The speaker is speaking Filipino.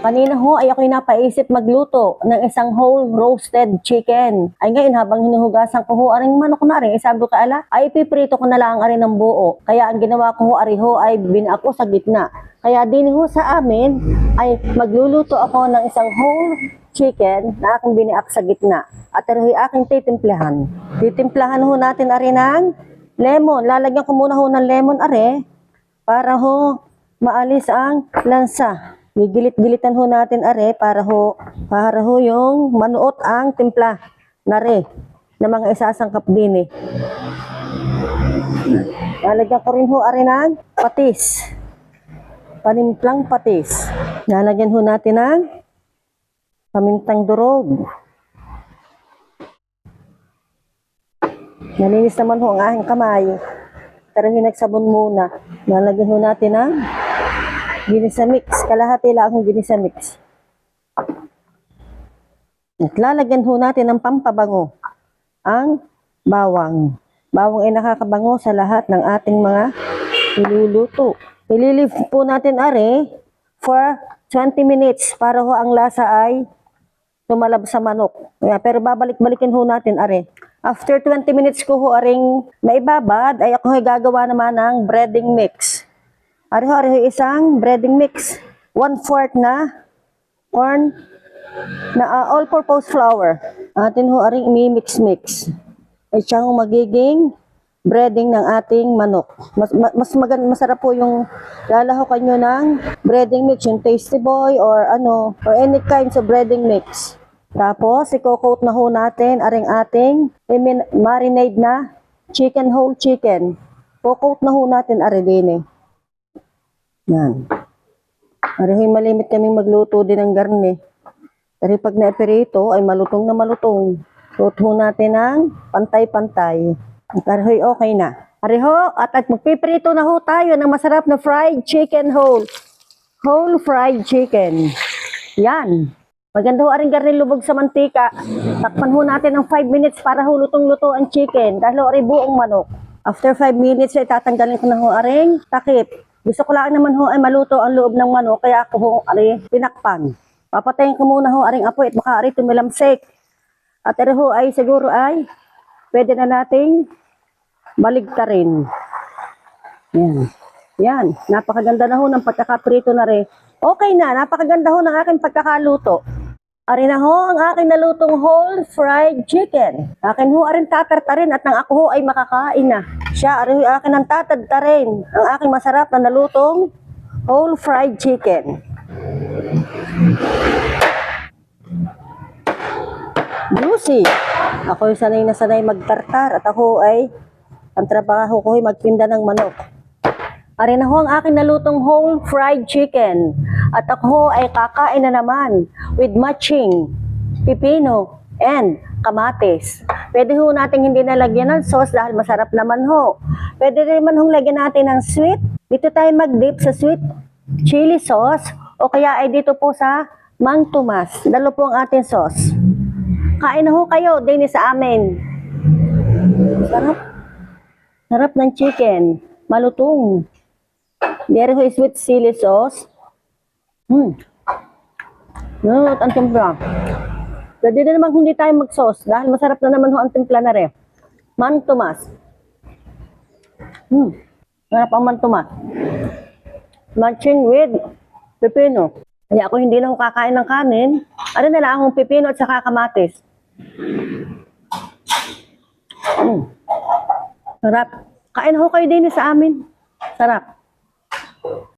Kanina ho ay ako'y napaisip magluto ng isang whole roasted chicken. Ay ngayon habang hinuhugasan ko ho aring manok na rin, sabi ko kaala, ay piprito ko na lang arin ng buo. Kaya ang ginawa ko ho ariho ay binako sa gitna. Kaya din ho sa amin ay magluluto ako ng isang whole chicken na aking biniak sa gitna. At ariho'y aking titimplahan. Titimplahan ho natin arin ng lemon. Lalagyan ko muna ho ng lemon are para ho maalis ang lansa. Gigilit-gilitan ho natin are para ho yung manuot ang timpla na re na mga isasangkap din eh. Lalagyan ko rin ho are ng patis. Panimplang patis. Lalagyan ho natin ng pamintang durog. Nalinis naman ho ang aking kamay. Pero nagsabon muna. Lalagyan ho natin ng ginisa mix. Kalahati lang akong ginisa mix. At lalagyan ho natin ng pampabango. Ang bawang. Bawang ay nakakabango sa lahat ng ating mga niluluto. Ililive po natin are for 20 minutes para ho ang lasa ay tumalab sa manok. Pero babalik-balikin ho natin are. After 20 minutes ko ho aring maibabad ay ako gagawa naman ng breading mix. Ariho isang breading mix. 1/4 na corn na all-purpose flour. Atin ho aring i-mix-mix. Ay siyang magiging breading ng ating manok. Masarap po yung lalahokan nyo ng breading mix, yung Tasty Boy or any kinds of breading mix. Tapos, i-coat na ho natin aring ating marinade na whole chicken. Coat na ho natin arin eh. Yan. Ariho'y malimit kaming magluto din ng garne. Pero pag na-eperito ay malutong na malutong. Coat ho natin ng pantay-pantay. Ariho'y okay na. Ariho, at magpiprito na ho tayo ng masarap na fried chicken whole. Whole fried chicken. Yan. Maganda ho aring garne lubog sa mantika. Takpan ho natin ng 5 minutes para ho lutong-luto ang chicken. Dahil ho buong manok. After 5 minutes ay tatanggalin ko na ho aring takip. Gusto ko lang naman ho ay maluto ang loob ng manok, kaya ako ho aring pinakpan. Papatayin ko muna ho aring apoy at baka aring tumilamsik. At ho ay siguro ay pwede na nating baligtarin. Yan. Yan. Napakaganda na ho ng pagkakaprito na rin. Okay na. Napakaganda ho ng aking pagkakaluto. Ari na ho ang aking nalutong whole fried chicken. Akin ho aring tatartarin at nang ako ho ay makakain na. Siya, ari ho akin ang tatadtarin. Ang aking masarap na nalutong whole fried chicken. Juicy. Ako ay sanay na sanay magtartar at ako ay ang trabaho ko ay magtinda ng manok. Ari na ho ang aking nalutong whole fried chicken. At ako ay kakain na naman with matching pipino and kamatis. Pwede ho natin hindi nalagyan ng sauce dahil masarap naman ho. Pwede rin naman hong lagyan natin ng sweet. Dito tayo mag-dip sa sweet chili sauce o kaya ay dito po sa Mang Tomas. Dalo po ang ating sauce. Kain na ho kayo din sa amin. Sarap. Sarap ng chicken. Malutong. Meron ho sweet chili sauce. Nunot ang timpla. Pwede na naman hindi tayo mag-sauce dahil masarap na naman ho ang timpla na rin. Mang Tomas. Sarap ang Mang Tomas. Matching with pepino. Kaya ako hindi na ho kakain ng kanin. Ano na lang akong pepino at saka kamatis. Sarap. Kain ho kayo din sa amin. Sarap.